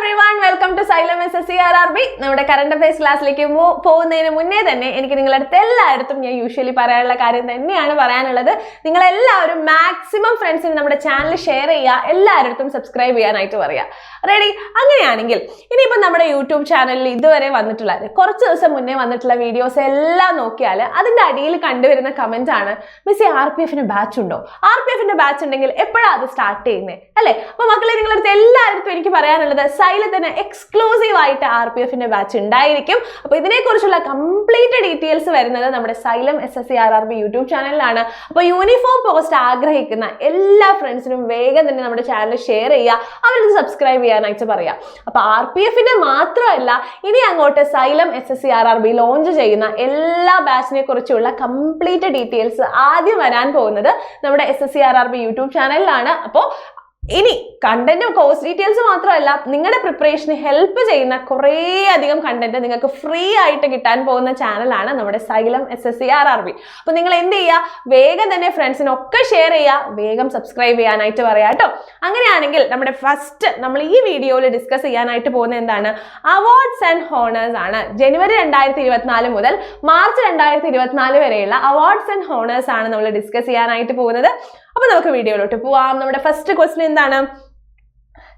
everyone, welcome to Xylem SSCRRB. നമ്മുടെ current affairs ക്ലാസ്സിലേക്ക് പോകുന്നതിന് മുന്നേ തന്നെ എനിക്ക് നിങ്ങളുടെ അടുത്ത് എല്ലായിടത്തും ഞാൻ യൂഷ്വലി പറയാനുള്ള കാര്യം തന്നെയാണ് പറയാനുള്ളത്. നിങ്ങൾ എല്ലാവരും മാക്സിമം ഫ്രണ്ട്സിന് നമ്മുടെ ചാനൽ ഷെയർ ചെയ്യുക, എല്ലാവരും സബ്സ്ക്രൈബ് ചെയ്യാനായിട്ട് പറയുക. റെഡി? അങ്ങനെയാണെങ്കിൽ ഇനിയിപ്പോൾ നമ്മുടെ യൂട്യൂബ് ചാനലിൽ ഇതുവരെ വന്നിട്ടുള്ള കുറച്ച് ദിവസം മുന്നേ വന്നിട്ടുള്ള വീഡിയോസ് എല്ലാം നോക്കിയാൽ അതിൻ്റെ അടിയിൽ കണ്ടുവരുന്ന കമന്റ് ആണ്, മിസ് RPFന് ബാച്ച് ഉണ്ടോ? RPFന്റെ ബാച്ച് ഉണ്ടെങ്കിൽ എപ്പോഴാണ് അത് സ്റ്റാർട്ട് ചെയ്യുന്നത് അല്ലേ? അപ്പോൾ മക്കളെ, നിങ്ങളടുത്ത് എല്ലായിടത്തും എനിക്ക് പറയാനുള്ളത് സൈലത്തിന് എക്സ്ക്ലൂസീവ് ആയിട്ട് RPFന്റെ ബാച്ച് ഉണ്ടായിരിക്കും. അപ്പോൾ ഇതിനെക്കുറിച്ചുള്ള കംപ്ലീറ്റ് ഡീറ്റെയിൽസ് വരുന്നത് നമ്മുടെ സൈലം SSCRRB യൂട്യൂബ് ചാനലിലാണ്. അപ്പോൾ യൂണിഫോം പോസ്റ്റ് ആഗ്രഹിക്കുന്ന എല്ലാ ഫ്രണ്ട്സിനും വേഗം തന്നെ നമ്മുടെ ചാനൽ ഷെയർ ചെയ്യുക, അവരത് സബ്സ്ക്രൈബ് ചെയ്യാനായിട്ട് പറയാം. അപ്പോൾ RPFന്റെ മാത്രമല്ല, ഇനി അങ്ങോട്ട് സൈലം SSCRRB ലോഞ്ച് ചെയ്യുന്ന എല്ലാ ബാച്ചിനെ കുറിച്ചുള്ള കംപ്ലീറ്റ് ഡീറ്റെയിൽസ് ആദ്യം വരാൻ പോകുന്നത് നമ്മുടെ SSCRRB യൂട്യൂബ് ചാനലിലാണ്. അപ്പോൾ ഇനി കണ്ടന്റ് കോഴ്സ് ഡീറ്റെയിൽസ് മാത്രമല്ല, നിങ്ങളുടെ പ്രിപ്പറേഷന് ഹെൽപ്പ് ചെയ്യുന്ന കുറേ അധികം കണ്ടന്റ് നിങ്ങൾക്ക് ഫ്രീ ആയിട്ട് കിട്ടാൻ പോകുന്ന ചാനലാണ് നമ്മുടെ സൈലം SSCRRB. അപ്പോൾ നിങ്ങൾ എന്ത് ചെയ്യുക, വേഗം തന്നെ ഫ്രണ്ട്സിനൊക്കെ ഷെയർ ചെയ്യുക, വേഗം സബ്സ്ക്രൈബ് ചെയ്യാനായിട്ട് പറയാം കേട്ടോ. അങ്ങനെയാണെങ്കിൽ നമ്മുടെ ഫസ്റ്റ് നമ്മൾ ഈ വീഡിയോയിൽ ഡിസ്കസ് ചെയ്യാനായിട്ട് പോകുന്നത് എന്താണ്? അവാർഡ്സ് ആൻഡ് ഹോണേഴ്സ് ആണ്. ജനുവരി 2024 മുതൽ മാർച്ച് 2024 വരെയുള്ള അവാർഡ്സ് ആൻഡ് ഹോണേഴ്സ് ആണ് നമ്മൾ ഡിസ്കസ് ചെയ്യാനായിട്ട് പോകുന്നത്. അപ്പോൾ നമുക്ക് വീഡിയോയിലോട്ട് പോവാം. നമ്മുടെ ഫസ്റ്റ് ക്വസ്റ്റ്യൻ എന്താണ്?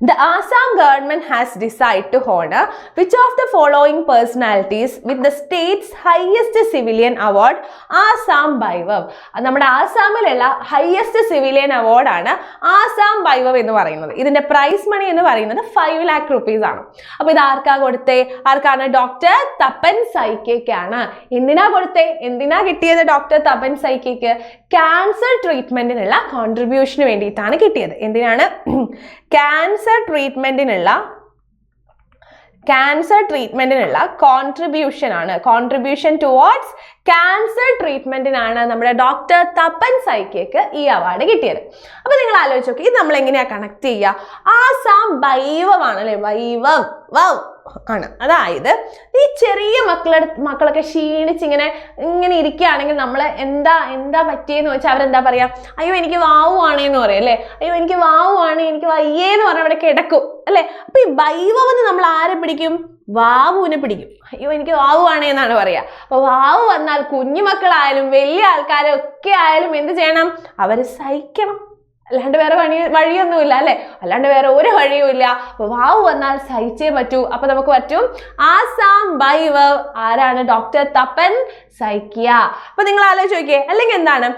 The Assam government has decided to honor which of the following personalities with the state's highest civilian award, Assam Baivav. നമ്മുടെ ആസാമിലുള്ള ഹയസ്റ്റ് സിവിലിയൻ അവാർഡാണ് ആസാം ബൈവവ് എന്ന് പറയുന്നത്. ഇതിന്റെ പ്രൈസ് മണി എന്ന് പറയുന്നത് 5 lakh rupees ആണ്. അപ്പോൾ ഇത് ആർക്കാണ്? ഡോക്ടർ തപൻ സൈക്കിക്കാണ്. എന്തിനാ കൊടുത്തേ? എന്തിനാ കിട്ടിയത് ഡോക്ടർ തപൻ സൈക്കിക്ക്? ക്യാൻസർ ട്രീറ്റ്മെന്റിനുള്ള കോൺട്രിബ്യൂഷന് വേണ്ടിയിട്ടാണ് കിട്ടിയത്. എന്തിനാണ്? ക്യാൻസർ ട്രീറ്റ്മെന്റിനുള്ള കോൺട്രിബ്യൂഷൻ ആണ്. കോൺട്രിബ്യൂഷൻ ടുവേർഡ്സ് ക്യാൻസർ ട്രീറ്റ്മെന്റിനാണ് നമ്മുടെ ഡോക്ടർ തപൻ സൈക്കിക്ക് ഈ അവാർഡ് കിട്ടിയത്. അപ്പൊ നിങ്ങൾ ആലോചിച്ച് നോക്കി, ഇത് നമ്മൾ എങ്ങനെയാ കണക്ട് ചെയ്യുക? ആസാം ബൈവവ് ആണ് അല്ലെ? ബൈവവ് ആണ്. അതായത് ഈ ചെറിയ മക്കളൊക്കെ ക്ഷീണിച്ച് ഇങ്ങനെ ഇരിക്കുകയാണെങ്കിൽ നമ്മൾ എന്താ പറ്റിയെന്ന് വെച്ചാൽ അവരെന്താ പറയാ? അയ്യോ എനിക്ക് വാവുവാണേന്ന് പറയും അല്ലേ? അയ്യോ എനിക്ക് വാവുവാണ്, എനിക്ക് വയ്യേന്ന് പറഞ്ഞാൽ അവിടെ കിടക്കും അല്ലെ? അപ്പൊ ഈ ബൈവവെന്ന് നമ്മൾ ആരെ പിടിക്കും? വാവുവിനെ പിടിക്കും. അയ്യോ എനിക്ക് വാവുവാണേന്നാണ് പറയാ. അപ്പൊ വാവു വന്നാൽ കുഞ്ഞുമക്കളായാലും വലിയ ആൾക്കാരും ഒക്കെ ആയാലും എന്ത് ചെയ്യണം? അവര് സഹിക്കണം. അല്ലാണ്ട് വേറെ വഴിയൊന്നുമില്ല അല്ലെ? അല്ലാണ്ട് വേറെ ഒരു വഴിയുമില്ല. അപ്പൊ വാവ് വന്നാൽ സഹിച്ചേ പറ്റൂ. അപ്പൊ നമുക്ക് പറ്റും ആസാം ബൈവവ് ആരാണ്? ഡോക്ടർ തപൻ സൈക്കിയ. അപ്പൊ നിങ്ങൾ ആലോചിച്ച് നോക്കിയേ, അല്ലെങ്കിൽ എന്താണ്?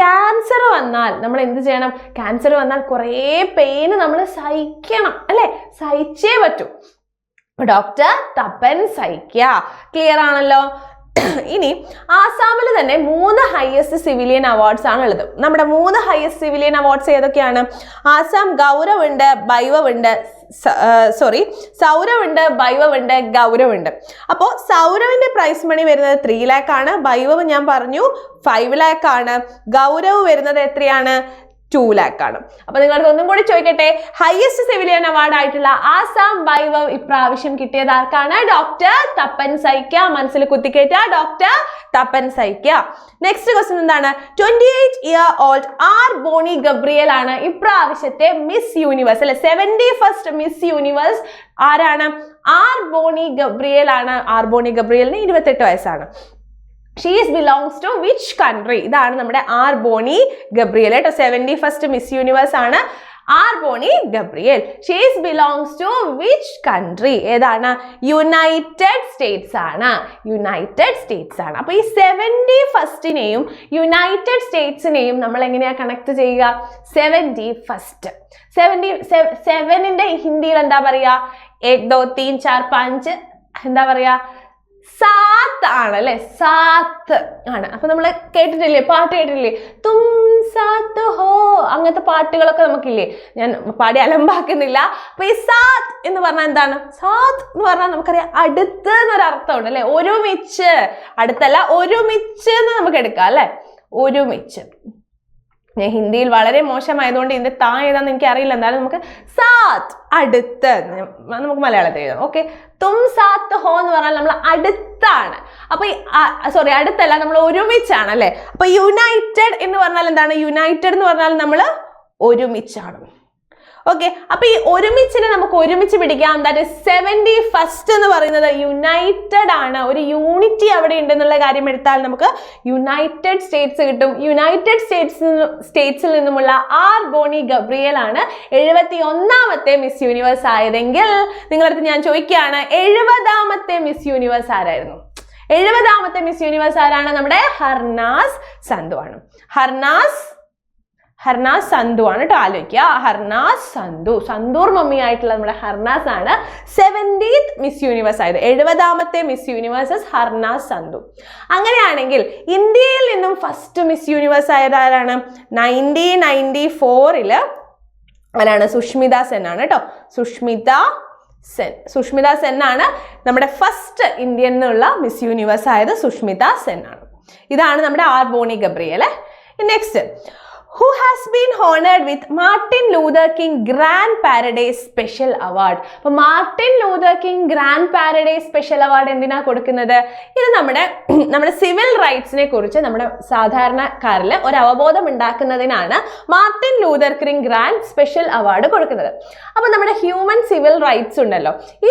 ക്യാൻസർ വന്നാൽ നമ്മൾ എന്ത് ചെയ്യണം? ക്യാൻസർ വന്നാൽ കുറേ പെയിന് നമ്മൾ സഹിക്കണം അല്ലെ? സഹിച്ചേ പറ്റൂ. ഡോക്ടർ തപൻ സൈക്കിയ. ക്ലിയർ ആണല്ലോ? ഇനി ആസാമിൽ തന്നെ 3 ഹയസ്റ്റ് സിവിലിയൻ അവാർഡ്സ് ആണ് ഉള്ളത്. നമ്മുടെ 3 ഹയസ്റ്റ് സിവിലിയൻ അവാർഡ്സ് ഏതൊക്കെയാണ്? ആസാം ഗൗരവ് ഉണ്ട്, ബൈവവ് ഉണ്ട്, സൗരവ് ഉണ്ട്, ബൈവവ് ഉണ്ട്, ഗൗരവ് ഉണ്ട്. അപ്പോൾ സൗരവിന്റെ പ്രൈസ് മണി വരുന്നത് 3 lakh ആണ്. ബൈവവ് ഞാൻ പറഞ്ഞു 5 lakh ആണ്. ഗൗരവ് വരുന്നത് എത്രയാണ്? 2 lakh ആണ്. അപ്പൊ നിങ്ങൾക്ക് ഒന്നും കൂടി ചോദിക്കട്ടെ, ഹയസ്റ്റ് സിവിലിയൻ അവാർഡ് ആയിട്ടുള്ള ആസാം ബൈവവ് ഇപ്രാവശ്യം കിട്ടിയത് ആർക്കാണ്? ഡോക്ടർ തപൻ സൈക്കിയ. മനസ്സിൽ കുത്തിക്കേറ്റ doctor Tapan Saikia. Next question എന്താണ്? 28-year-old ആർ ബോണി ഗബ്രിയേൽ ആണ് ഇപ്രാവശ്യത്തെ മിസ് യൂണിവേഴ്സ് അല്ലെ? 71st മിസ് യൂണിവേഴ്സ് ആരാണ്? ആർ ബോണി ഗബ്രിയേൽ ആണ്. ആർ ബോണി ഗബ്രിയേലിന് 28 വയസ്സാണ്. She belongs to which country? ഇതാണ് നമ്മുടെ ആർ ബോണി ഗബ്രിയേൽ കേട്ടോ. 71st മിസ് യൂണിവേഴ്സ് ആണ് R Bonnie Gabriel. She belongs to which country? ഏതാണ്? യുണൈറ്റഡ് സ്റ്റേറ്റ്സ് ആണ്. യുണൈറ്റഡ് സ്റ്റേറ്റ്സ് ആണ്. അപ്പൊ ഈ 71നെയും യുണൈറ്റഡ് സ്റ്റേറ്റ്സിനെയും നമ്മൾ എങ്ങനെയാ കണക്ട് ചെയ്യുക? 71st 7ന്റെ ഹിന്ദിയിൽ എന്താ പറയാ? 1 2 3 4 5 എന്താ പറയാ? സാത്ത് ആണ് അല്ലെ? സാത്ത് ആണ്. അപ്പൊ നമ്മൾ കേട്ടിട്ടില്ലേ? പാട്ട് കേട്ടിട്ടില്ലേ? തും സാത്ത് ഹോ, അങ്ങനത്തെ പാട്ടുകളൊക്കെ നമുക്കില്ലേ? ഞാൻ പാടി അലമ്പാക്കുന്നില്ല. അപ്പൊ ഈ സാത്ത് എന്ന് പറഞ്ഞാൽ എന്താണ്? സാത്ത് എന്ന് പറഞ്ഞാൽ നമുക്കറിയാം അടുത്ത് എന്നൊരു അർത്ഥമുണ്ട് അല്ലെ? ഒരുമിച്ച്. അടുത്തല്ല, ഒരുമിച്ച് എന്ന് നമുക്ക് എടുക്കാം അല്ലെ? ഒരുമിച്ച്. ഞാൻ ഹിന്ദിയിൽ വളരെ മോശമായതുകൊണ്ട് ഇതിന്റെ താ ഏതാന്ന് എനിക്ക് അറിയില്ല. എന്നാലും നമുക്ക് സാത്ത് അടുത്ത് നമുക്ക് മലയാളത്തിൽ എഴുതാം. ഓക്കെ, തും സാത്ത് ഹോ എന്ന് പറഞ്ഞാൽ നമ്മൾ അടുത്താണ്. അപ്പൊ അടുത്തല്ല, നമ്മൾ ഒരുമിച്ചാണ് അല്ലെ? അപ്പൊ യുണൈറ്റഡ് എന്ന് പറഞ്ഞാൽ എന്താണ്? യുണൈറ്റഡ് എന്ന് പറഞ്ഞാൽ നമ്മൾ ഒരുമിച്ചാണ്. ഓക്കെ, അപ്പൊ ഈ ഒരുമിച്ചിനെ നമുക്ക് ഒരുമിച്ച് പിടിക്കാം. ദാറ്റ് ഇസ് 71st എന്ന് പറയുന്നത് യുണൈറ്റഡ് ആണ്. ഒരു യൂണിറ്റി അവിടെ ഉണ്ടെന്നുള്ള കാര്യം എടുത്താൽ നമുക്ക് യുണൈറ്റഡ് സ്റ്റേറ്റ്സ് കിട്ടും. യുണൈറ്റഡ് സ്റ്റേറ്റ്സിൽ നിന്നുമുള്ള ആർ ബോണി ഗബ്രിയേൽ ആണ് 71ാമത്തെ മിസ് യൂണിവേഴ്സ് ആയതെങ്കിൽ നിങ്ങളടുത്ത് ഞാൻ ചോദിക്കുകയാണ്, 70ാമത്തെ മിസ് യൂണിവേഴ്സ് ആരായിരുന്നു? 70ാമത്തെ മിസ് യൂണിവേഴ്സ് ആരാണ്? നമ്മുടെ ഹർനാസ് സന്ധു ആണ്. ഹർനാസ് സന്ധു ആണ് കേട്ടോ. ആലോചിക്കുക, ഹർനാസ് സന്ധു, സന്തൂർ മമ്മി ആയിട്ടുള്ള നമ്മുടെ ഹർനാസ് ആണ് 70th മിസ് യൂണിവേഴ്സ് ആയത്. 70ാമത്തെ മിസ് യൂണിവേഴ്സസ് ഹർനാസ് സന്ധു. അങ്ങനെയാണെങ്കിൽ ഇന്ത്യയിൽ നിന്നും ഫസ്റ്റ് മിസ് യൂണിവേഴ്സ് ആയത് ആരാണ്? 1994 ആരാണ്? സുഷ്മിത സെൻ ആണ് കേട്ടോ. സുഷ്മിത സെൻ ആണ് നമ്മുടെ ഫസ്റ്റ് ഇന്ത്യൻ എന്നുള്ള മിസ് യൂണിവേഴ്സ് ആയത്. സുഷ്മിത സെൻ ആണ്. ഇതാണ് നമ്മുടെ R Bonnie Gabriel. Next, who has been honored with Martin Luther King Grand Paradise Special Award? അപ്പോൾ Martin Luther King grand paradise special award എന്തിനാ കൊടുക്കുന്നത്? ഇത് നമ്മുടെ സിവിൽ റൈറ്റ്സിനെ കുറിച്ച് നമ്മുടെ സാധാരണക്കാരിൽ ഒരു അവബോധം ഉണ്ടാക്കുന്നതിനാണ് Martin Luther King grand special award കൊടുക്കുന്നത്. അപ്പോൾ നമ്മുടെ ഹ്യൂമൻ സിവിൽ റൈറ്റ്സ് ഉണ്ടല്ലോ, ഈ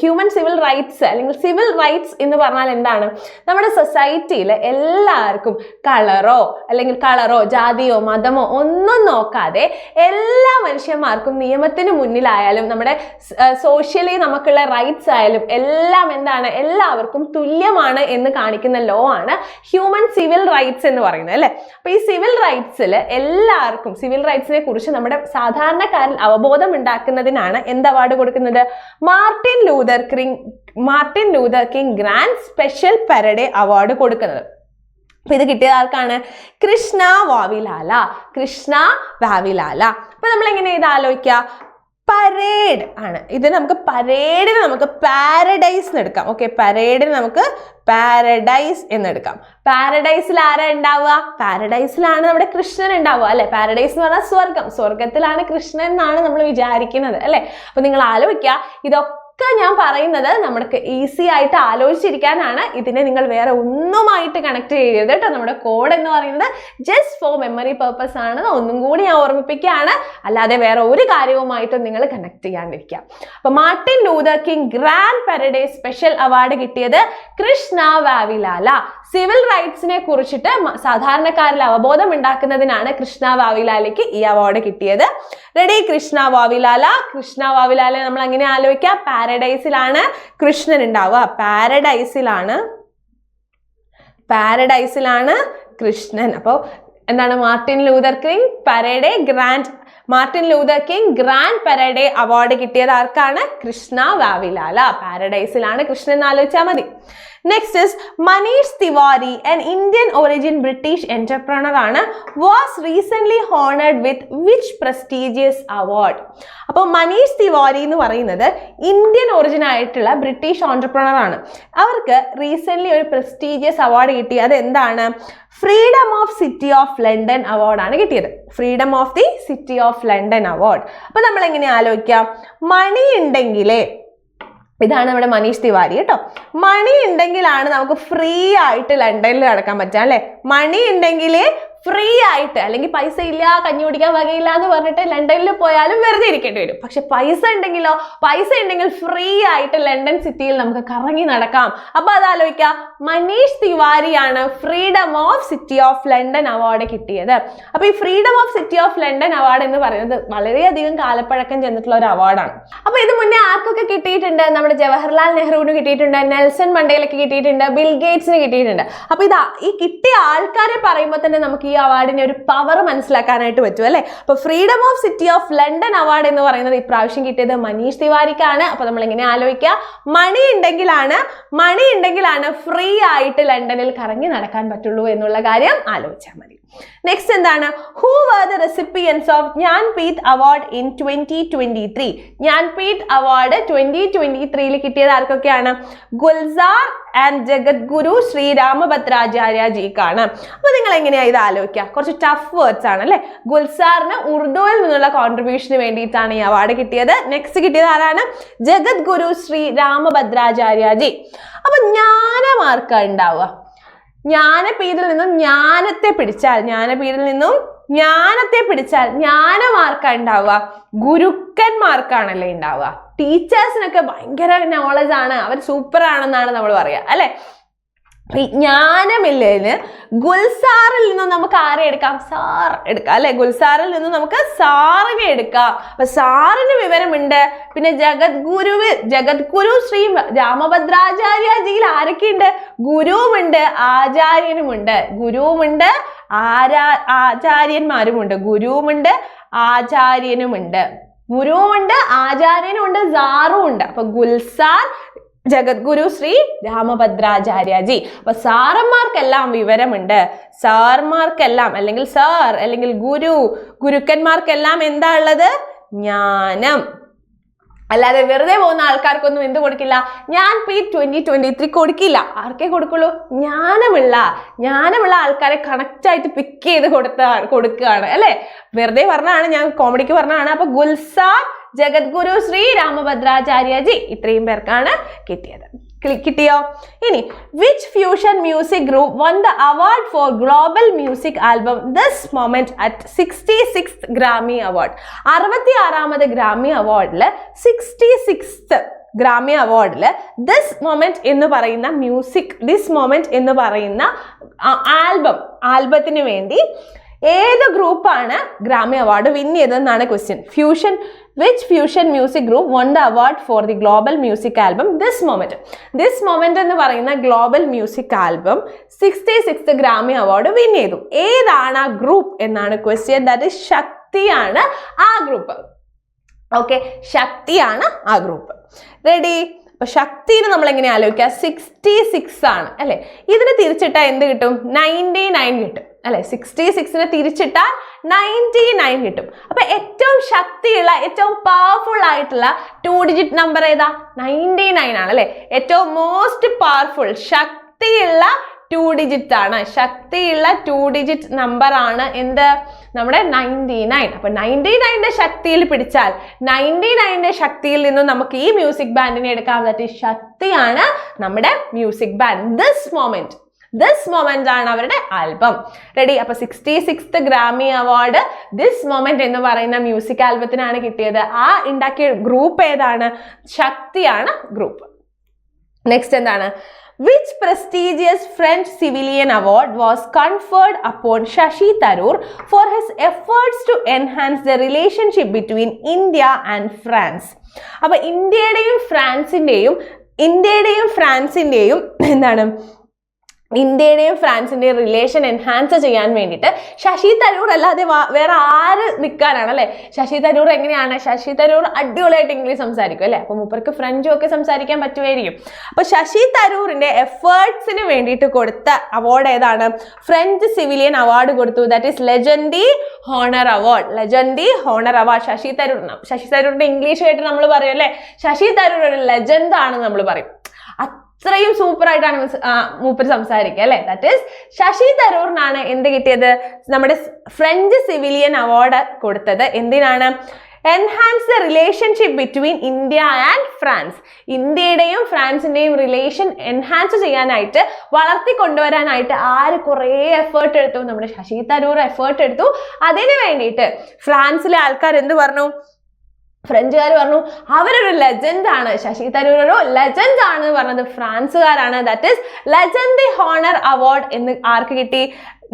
ഹ്യൂമൻ സിവിൽ റൈറ്റ്സ് അല്ലെങ്കിൽ സിവിൽ റൈറ്റ്സ് എന്ന് പറഞ്ഞാൽ എന്താണ്? നമ്മുടെ സൊസൈറ്റിയിൽ എല്ലാവർക്കും കളറോ ജാതിയോ മതമോ ഒന്നും നോക്കാതെ എല്ലാ മനുഷ്യന്മാർക്കും നിയമത്തിന് മുന്നിലായാലും നമ്മുടെ സോഷ്യലി നമുക്കുള്ള റൈറ്റ്സ് ആയാലും എല്ലാം എന്താണ്? എല്ലാവർക്കും തുല്യമാണ് എന്ന് കാണിക്കുന്ന ലോ ആണ് ഹ്യൂമൻ സിവിൽ റൈറ്റ്സ് എന്ന് പറയുന്നത് അല്ലേ. അപ്പൊ ഈ സിവിൽ റൈറ്റ്സിൽ എല്ലാവർക്കും സിവിൽ റൈറ്റ്സിനെ കുറിച്ച് നമ്മുടെ സാധാരണക്കാരിൽ അവബോധം ഉണ്ടാക്കുന്നതിനാണ് എന്ത് അവാർഡ് കൊടുക്കുന്നത്? Martin Luther King grand special paradise award കൊടുക്കുന്നത്. അപ്പൊ ഇത് കിട്ടിയത് ആർക്കാണ്? കൃഷ്ണ വാവിലാല. അപ്പൊ നമ്മൾ എങ്ങനെ ഇത് ആലോചിക്കുക? പരേഡ് ആണ് ഇത്. പരേഡിന് നമുക്ക് പാരഡൈസ് എന്ന് എടുക്കാം. ഓക്കെ, പരേഡിന് നമുക്ക് പാരഡൈസ് എന്ന് എടുക്കാം. പാരഡൈസിൽ ആരാ ഉണ്ടാവുക? പാരഡൈസിലാണ് നമ്മുടെ കൃഷ്ണൻ ഉണ്ടാവുക അല്ലെ. പാരഡൈസ് എന്ന് പറഞ്ഞാൽ സ്വർഗത്തിലാണ് കൃഷ്ണൻ എന്നാണ് നമ്മൾ വിചാരിക്കുന്നത് അല്ലെ. അപ്പൊ നിങ്ങൾ ആലോചിക്കുക, ഇതൊക്കെ ഞാൻ പറയുന്നത് നമുക്ക് ഈസി ആയിട്ട് ആലോചിച്ചിരിക്കാനാണ്. ഇതിനെ നിങ്ങൾ വേറെ ഒന്നുമായിട്ട് കണക്ട് ചെയ്യരുത് കേട്ടോ. നമ്മുടെ കോഡ് എന്ന് പറയുന്നത് ജസ്റ്റ് ഫോർ മെമ്മറി പർപ്പസ് ആണ്. ഒന്നും കൂടി ഞാൻ ഓർമ്മിപ്പിക്കുകയാണ്, അല്ലാതെ വേറെ ഒരു കാര്യവുമായിട്ടും നിങ്ങൾ കണക്ട് ചെയ്യാണ്ടിരിക്കുക. അപ്പൊ Martin Luther King grand paradise special award കിട്ടിയത് കൃഷ്ണ വാവിലാല. സിവിൽ റൈറ്റ്സിനെ കുറിച്ചിട്ട് സാധാരണക്കാരിൽ അവബോധം ഉണ്ടാക്കുന്നതിനാണ് കൃഷ്ണ വാവിലാലയ്ക്ക് ഈ അവാർഡ് കിട്ടിയത്. റെഡി? കൃഷ്ണ വാവിലാലെ നമ്മൾ എങ്ങനെ ആലോചിക്കുക? പാരഡൈസിലാണ് കൃഷ്ണൻ ഉണ്ടാവുക. പാരഡൈസിലാണ് കൃഷ്ണൻ. അപ്പോൾ എന്താണ്? Martin Luther King grand paradise award കിട്ടിയത് ആർക്കാണ്? കൃഷ്ണ വാവിലാല. പാരഡൈസിലാണ് കൃഷ്ണൻ എന്ന് ആലോചിച്ചാൽ മതി. Next is Manish Tiwari, an Indian origin British entrepreneur ആണ്, was recently honored with which prestigious award? അപ്പോൾ മനീഷ് തിവാരി എന്ന് പറയുന്നത് ഇന്ത്യൻ ഒറിജിൻ ആയിട്ടുള്ള ബ്രിട്ടീഷ് ഓൺട്രപ്രണർ ആണ്. അവർക്ക് റീസെന്റ് ഒരു പ്രസ്റ്റീജിയസ് അവാർഡ് കിട്ടി. അത് എന്താണ്? Freedom of city of London award ആണ് കിട്ടിയത്. Freedom of the city of London award. അപ്പൊ നമ്മൾ എങ്ങനെ ആലോചിക്കാം? മണി ഉണ്ടെങ്കിലേ, ഇതാണ് നമ്മുടെ മനീഷ് തിവാരി കേട്ടോ. മണി ഉണ്ടെങ്കിലാണ് നമുക്ക് ഫ്രീ ആയിട്ട് ലണ്ടനിൽ നടക്കാൻ പറ്റുക അല്ലെ. മണി ഉണ്ടെങ്കിലേ ഫ്രീ ആയിട്ട്, അല്ലെങ്കിൽ പൈസ ഇല്ല, കഞ്ഞി കുടിക്കാൻ വകയില്ല എന്ന് പറഞ്ഞിട്ട് ലണ്ടനിൽ പോയാലും വെറുതെ ഇരിക്കേണ്ടി വരും. പക്ഷെ പൈസ ഉണ്ടെങ്കിൽ ഫ്രീ ആയിട്ട് ലണ്ടൻ സിറ്റിയിൽ നമുക്ക് കറങ്ങി നടക്കാം. അപ്പൊ അതാലോചിക്കുക, മനീഷ് തിവാരിയാണ് freedom of city of London award കിട്ടിയത്. അപ്പൊ ഈ freedom of city of London award എന്ന് പറയുന്നത് വളരെയധികം കാലപ്പഴക്കം ചെന്നിട്ടുള്ള ഒരു അവാർഡാണ്. അപ്പൊ ഇത് മുന്നേ ആർക്കൊക്കെ കിട്ടിയിട്ടുണ്ട്? നമ്മുടെ ജവഹർലാൽ നെഹ്റുവിന് കിട്ടിയിട്ടുണ്ട്, നെൽസൺ മണ്ടേലയ്ക്ക് കിട്ടിയിട്ടുണ്ട്, ബിൽ ഗേറ്റ്സിന് കിട്ടിയിട്ടുണ്ട്. അപ്പൊ ഈ കിട്ടിയ ആൾക്കാരെ പറയുമ്പോൾ തന്നെ നമുക്ക് ഈ അവാർഡിന്റെ ഒരു പവർ മനസ്സിലാക്കാനായിട്ട് പറ്റും അല്ലെ. അപ്പൊ freedom of city of London award എന്ന് പറയുന്നത് ഇപ്രാവശ്യം കിട്ടിയത് മനീഷ് തിവാരിക്കാണ്. അപ്പൊ നമ്മൾ എങ്ങനെ ആലോചിക്കുക? മണി ഉണ്ടെങ്കിലാണ് ഫ്രീ ആയിട്ട് ലണ്ടനിൽ കറങ്ങി നടക്കാൻ പറ്റുള്ളൂ എന്നുള്ള കാര്യം ആലോചിച്ചാൽ മതി. നെക്സ്റ്റ് എന്താണ്? Who were the recipients of Jnanpith award in 2023? Jnanpith award 2023 കിട്ടിയത് ആർക്കൊക്കെയാണ്? ഗുൽസാർ ആൻഡ് ജഗദ്ഗുരു ശ്രീ രാമഭദ്രാചാര്യജിക്കാണ്. അപ്പൊ നിങ്ങൾ എങ്ങനെയാ ഇത് ആലോചിക്കുക? കുറച്ച് ടഫ് വേർഡ്സ് ആണ് അല്ലെ. ഗുൽസാറിന് ഉറുദുവിൽ നിന്നുള്ള കോൺട്രിബ്യൂഷന് വേണ്ടിയിട്ടാണ് ഈ അവാർഡ് കിട്ടിയത്. നെക്സ്റ്റ് കിട്ടിയത് ആരാണ്? ജഗദ്ഗുരു ശ്രീ രാമഭദ്രാചാര്യജി. അപ്പൊ ജ്ഞാനമാർക്കാ ഉണ്ടാവുക. ജ്ഞാനപീഠിൽ നിന്നും ജ്ഞാനത്തെ പിടിച്ചാൽ, ജ്ഞാനപീഠിൽ നിന്നും ജ്ഞാനത്തെ പിടിച്ചാൽ ജ്ഞാനമാർക്കാണ് ഉണ്ടാവുക? ഗുരുക്കന്മാർക്കാണല്ലേ ഉണ്ടാവുക. ടീച്ചേഴ്സിനൊക്കെ ഭയങ്കര നോളജ് ആണ്, അവർ സൂപ്പർ ആണെന്നാണ് നമ്മൾ പറയുക അല്ലെ. ജ്ഞാനമില്ലതിന് ഗുൽസാറിൽ നിന്നും നമുക്ക് ആരെ എടുക്കാം? സാർ എടുക്കാം അല്ലെ. ഗുൽസാറിൽ നിന്നും നമുക്ക് സാറിനെ എടുക്കാം. അപ്പൊ സാറിന് വിവരമുണ്ട്. പിന്നെ ജഗദ്ഗുരു ശ്രീ രാമഭദ്രാചാര്യജിയിൽ ആരൊക്കെയുണ്ട്? ഗുരുവുമുണ്ട്, ആചാര്യനുമുണ്ട്. ഗുരുവുമുണ്ട്, ആചാര്യന്മാരുമുണ്ട്. ഗുരുവുമുണ്ട്, ആചാര്യനുമുണ്ട്. ഗുരുവുമുണ്ട്, ആചാര്യനുമുണ്ട്, സാറും ഉണ്ട്. അപ്പൊ ഗുൽസാർ, ജഗദ്ഗുരു ശ്രീ രാമഭദ്രാചാര്യജി. അപ്പൊ സാറന്മാർക്കെല്ലാം വിവരമുണ്ട്. സാർമാർക്കെല്ലാം അല്ലെങ്കിൽ സാർ അല്ലെങ്കിൽ ഗുരുക്കന്മാർക്കെല്ലാം എന്താ ഉള്ളത്? ജ്ഞാനം. അല്ലാതെ വെറുതെ പോകുന്ന ആൾക്കാർക്കൊന്നും എന്ത് കൊടുക്കില്ല? ഞാൻ P2023 കൊടുക്കില്ല. ആർക്കേ കൊടുക്കുള്ളൂ? ജ്ഞാനമുള്ള ആൾക്കാരെ കണക്റ്റ് ആയിട്ട് പിക്ക് ചെയ്ത് കൊടുക്കുകയാണ് അല്ലെ. വെറുതെ പറഞ്ഞാണ്, ഞാൻ കോമഡിക്ക് പറഞ്ഞാണ്. അപ്പൊ ഗുൽസാർ, ജഗദ്ഗുരു ശ്രീ രാമഭദ്രാചാര്യജി, ഇത്രയും പേർക്കാണ് കിട്ടിയോ? ഇനി which fusion music group won the award for global music album this moment at 66th Grammy Award? 66ാമത് ഗ്രാമി അവാർഡില് 66th ഗ്രാമി അവാർഡില് ദിസ് മൊമെന്റ് എന്ന് പറയുന്ന ആൽബത്തിന് വേണ്ടി ഏത് ഗ്രൂപ്പാണ് ഗ്രാമി അവാർഡ് വിൻ ചെയ്തതെന്നാണ് question. Which fusion music group won the award for the global music album This Moment? This Moment എന്ന് പറയുന്ന global music album 66th Grammy award win ചെയ്തു. ഏതാണ് ആ ഗ്രൂപ്പ് എന്നാണ് ക്വസ്റ്റ്യൻ. ദാറ്റ് ഈസ് ശക്തിയാണ് ആ group. Okay, ശക്തിയാണ് ആ ഗ്രൂപ്പ്. റെഡി? അപ്പൊ ശക്തിനെ നമ്മൾ എങ്ങനെ ആലോചിക്കുക? 66 ആണ് അല്ലെ. ഇതിന് തിരിച്ചിട്ടാൽ എന്ത് കിട്ടും? 99 കിട്ടും അല്ലെ. 66നെ തിരിച്ചിട്ടാൽ 99 കിട്ടും. അപ്പൊ ഏറ്റവും ശക്തിയുള്ള, ഏറ്റവും പവർഫുൾ ആയിട്ടുള്ള 2 ഡിജിറ്റ് നമ്പർ ഏതാ? 99 ആണ് അല്ലെ. ഏറ്റവും മോസ്റ്റ് പവർഫുൾ ശക്തിയുള്ള 2 ഡിജിറ്റ് ആണ്. ശക്തിയുള്ള 2 ഡിജിറ്റ് നമ്പർ ആണ് എന്ത്? നമ്മുടെ 99. അപ്പൊ 99ന്റെ ശക്തിയിൽ പിടിച്ചാൽ 99ന്റെ ശക്തിയിൽ നിന്നും നമുക്ക് ഈ മ്യൂസിക് ബാൻഡിനെ എടുക്കാം. ദാറ്റ് ഈസ് ശക്തിയാണ് നമ്മുടെ മ്യൂസിക് ബാൻഡ്. ദിസ് മൊമെന്റ് ആണ് അവരുടെ ആൽബം. റെഡി? അപ്പൊ 66th Grammy award this moment എന്ന് പറയുന്ന മ്യൂസിക് ആൽബത്തിനാണ് കിട്ടിയത്. ആ ഉണ്ടാക്കിയ ഗ്രൂപ്പ് ഏതാണ്? ശക്തിയാണ് ഗ്രൂപ്പ്. നെക്സ്റ്റ് എന്താണ്? Which prestigious French civilian award was conferred upon Shashi Tharoor for his efforts to enhance the relationship between India and France? അപ്പൊ ഇന്ത്യയുടെയും ഫ്രാൻസിന്റെയും എന്താണ്? ഇന്ത്യയുടെയും ഫ്രാൻസിന്റെയും റിലേഷൻ എൻഹാൻസ് ചെയ്യാൻ വേണ്ടിയിട്ട് ശശി തരൂർ അല്ലാതെ വേറെ ആര് നിൽക്കാനാണ് അല്ലെ. ശശി തരൂർ എങ്ങനെയാണ്? ശശി തരൂർ അടിപൊളിയായിട്ട് ഇംഗ്ലീഷ് സംസാരിക്കും അല്ലെ. അപ്പൊ മൂപ്പർക്ക് ഫ്രഞ്ചും ഒക്കെ സംസാരിക്കാൻ പറ്റുമായിരിക്കും. അപ്പൊ ശശി തരൂറിന്റെ എഫേർട്സിന് വേണ്ടിയിട്ട് കൊടുത്ത അവാർഡ് ഏതാണ്? ഫ്രഞ്ച് സിവിലിയൻ അവാർഡ് കൊടുത്തു. That is legendary honour award. Shashi തരൂറിന്റെ ഇംഗ്ലീഷ് കേട്ട് നമ്മൾ പറയും അല്ലെ, ശശി തരൂർ ഒരു ലെജൻഡ് ആണ് നമ്മൾ പറയും. അത്രയും സൂപ്പർ ആയിട്ടാണ് മൂപ്പര് സംസാരിക്കുക അല്ലെ. ദാറ്റ് ഈസ് ശശി തരൂറിനാണ് എന്ത് കിട്ടിയത്? നമ്മുടെ ഫ്രഞ്ച് സിവിലിയൻ അവാർഡ് കൊടുത്തത്. എന്തിനാണ്? Enhance the relationship between India and France. ഇന്ത്യയുടെയും ഫ്രാൻസിന്റെയും റിലേഷൻ എൻഹാൻസ് ചെയ്യാനായിട്ട്, വളർത്തിക്കൊണ്ടുവരാനായിട്ട് ആര് കുറേ എഫേർട്ട് എടുത്തു? നമ്മുടെ ശശി തരൂർ എഫേർട്ട് എടുത്തു. അതിനു വേണ്ടിയിട്ട് ഫ്രാൻസിലെ ആൾക്കാർ എന്ത് പറഞ്ഞു? ഫ്രഞ്ചുകാർ പറഞ്ഞു അവരൊരു ലെജൻഡ് ആണ്, ശശി തരൂർ ഒരു ലെജൻഡ് ആണ് പറഞ്ഞത് ഫ്രാൻസുകാരാണ്. That is legendary honour award എന്ന് ആർക്ക് കിട്ടി?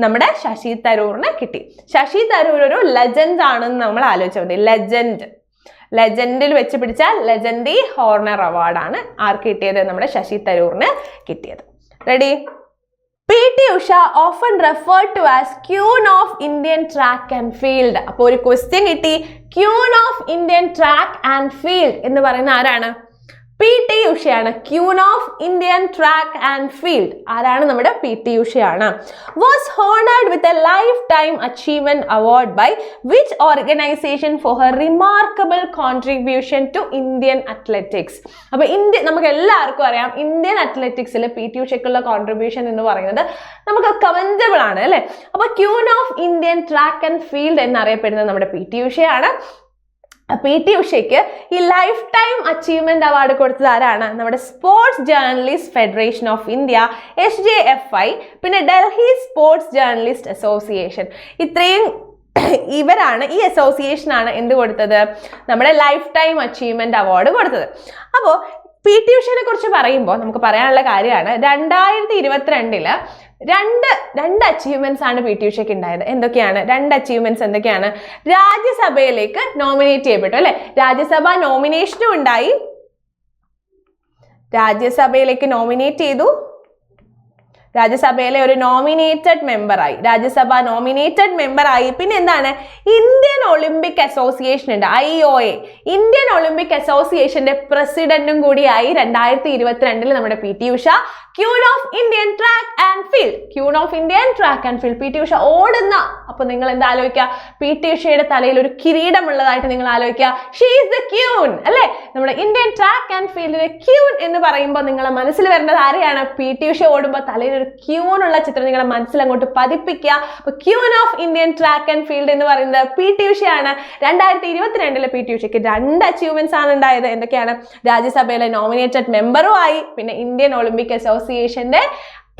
നമ്മുടെ ശശി തരൂറിന് കിട്ടി. ശശി തരൂർ ഒരു ലെജൻഡ് ആണെന്ന് നമ്മൾ ആലോചിച്ചാൽ മതി. ലെജൻഡിൽ വെച്ച് പിടിച്ചാൽ ലെജൻഡറി ഹോണർ അവാർഡാണ് ആർക്ക് കിട്ടിയത്? നമ്മുടെ ശശി തരൂറിന് കിട്ടിയത്. Ready? PT Usha often referred to as Queen of Indian Track and Field. അപ്പോൾ ഒരു ക്വസ്റ്റ്യൻ കിട്ടി. Queen of Indian Track and Field എന്ന് പറയുന്ന ആരാണ്? PT ഉഷയാണ്. Queen of Indian Track and Field ആരാണ്? നമ്മുടെ PT ഉഷയാണ്. Was honored with a lifetime achievement award by which organization for her remarkable contribution to Indian athletics? അപ്പോൾ നമുക്ക് എല്ലാവർക്കും അറിയാം Indian അത്ലറ്റിക്സിൽ PT ഉഷയ്ക്കുള്ള കോൺട്രിബ്യൂഷൻ എന്ന് പറയുന്നത് നമുക്ക് കമന്റബിൾ ആണ് അല്ലെ. അപ്പോൾ Queen of Indian Track and Field എന്നറിയപ്പെടുന്നത് നമ്മുടെ PT ഉഷയാണ്. PT ഉഷയ്ക്ക് ഈ ലൈഫ് ടൈം അച്ചീവ്മെന്റ് അവാർഡ് കൊടുത്തത് ആരാണ്? നമ്മുടെ sports journalist federation of India SJFI, പിന്നെ ഡൽഹി സ്പോർട്സ് ജേർണലിസ്റ്റ് അസോസിയേഷൻ. ഇത്രയും ഇവരാണ്, ഈ അസോസിയേഷനാണ് എന്ത് കൊടുത്തത്, നമ്മുടെ ലൈഫ് ടൈം അച്ചീവ്മെന്റ് അവാർഡ് കൊടുത്തത്. അപ്പോൾ പി ടി ഉഷയെ കുറിച്ച് പറയുമ്പോൾ നമുക്ക് പറയാനുള്ള കാര്യമാണ് 2022 രണ്ട് അച്ചീവ്മെന്റ്സ് ആണ് പി ടി ഉഷയ്ക്ക് ഉണ്ടായത്. എന്തൊക്കെയാണ് രണ്ട് അച്ചീവ്മെന്റ്സ്? എന്തൊക്കെയാണ്? രാജ്യസഭയിലേക്ക് നോമിനേറ്റ് ചെയ്യപ്പെട്ടു അല്ലെ, രാജ്യസഭ നോമിനേഷനും ഉണ്ടായി, രാജ്യസഭയിലേക്ക് നോമിനേറ്റ് ചെയ്തു, രാജ്യസഭയിലെ ഒരു നോമിനേറ്റഡ് മെമ്പറായി, രാജ്യസഭ നോമിനേറ്റഡ് മെമ്പറായി. പിന്നെ എന്താണ്, ഇന്ത്യൻ ഒളിമ്പിക് അസോസിയേഷൻ ഉണ്ട്, IOA, ഇന്ത്യൻ ഒളിമ്പിക് അസോസിയേഷന്റെ പ്രസിഡന്റും കൂടിയായി 2022 നമ്മുടെ P T Usha. Queen of Indian track and field, queen of Indian track and field, P T Usha ഓടുന്ന. അപ്പൊ നിങ്ങൾ എന്താ ആലോചിക്കുക, പി ടി ഉഷയുടെ തലയിൽ ഒരു കിരീടമുള്ളതായിട്ട് നിങ്ങൾ ആലോചിക്കുക. ഷീ ഈസ് ദ ക്യൂൻ അല്ലെ, നമ്മുടെ ഇന്ത്യൻ ട്രാക്ക് ആൻഡ് ഫീൽഡിലെ ക്യൂൻ എന്ന് പറയുമ്പോൾ നിങ്ങളെ മനസ്സിൽ വരേണ്ടത് ആരെയാണ്? പി ടി ഉഷ ഓടുമ്പോൾ തലയിൽ ഒരു ക്യൂൻ ഉള്ള ചിത്രം നിങ്ങളുടെ മനസ്സിൽ അങ്ങോട്ട് പതിപ്പിക്കുക. അപ്പൊ queen of Indian track and field എന്ന് പറയുന്നത് പി ടി ഉഷയാണ്. 2022 പി ടി ഉഷയ്ക്ക് 2 അച്ചീവ്മെന്റ്സ് ആണ് ഉണ്ടായത്. എന്തൊക്കെയാണ്? രാജ്യസഭയിലെ നോമിനേറ്റഡ് മെമ്പറും ആയി, പിന്നെ ഇന്ത്യൻ ഒളിമ്പിക് അസോസിയേഷന്റെ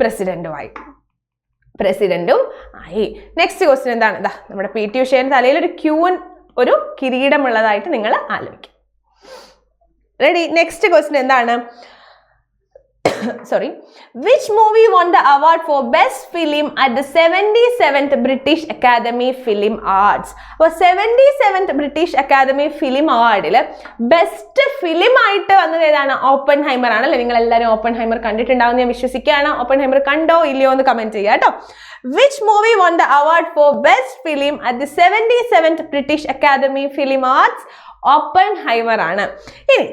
പ്രസിഡന്റും ആയി. നെക്സ്റ്റ് ക്വസ്റ്റ്യൻ എന്താണ്? ഇതാ നമ്മുടെ പി ടി ഉഷയുടെ തലയിൽ ഒരു ക്യൂൻ, ഒരു കിരീടമുള്ളതായിട്ട് നിങ്ങൾ ആലോചിക്കും. റെഡി? നെക്സ്റ്റ് ക്വസ്റ്റ്യൻ എന്താണ്? sorry, which movie won the award for best film at the 77th British Academy Film Awards? അപ്പോൾ 77th British Academy Film Awardൽ ബെസ്റ്റ് ഫിലിം ആയിട്ട് വന്നത് ഏതാണ്? ഓപ്പൺഹൈമർ ആണ് അല്ലേ. നിങ്ങൾ എല്ലാവരും ഓപ്പൺഹൈമർ കണ്ടിട്ടുണ്ടാവും ഞാൻ വിശ്വസിക്കുകയാണ്. ഓപ്പൺഹൈമർ കണ്ടോ ഇല്ലയോ എന്ന് കമന്റ് ചെയ്യുക കേട്ടോ. Which movie won the award for best film at the 77th British Academy Film Awards? Oppenheimer ആണ്. ഇനി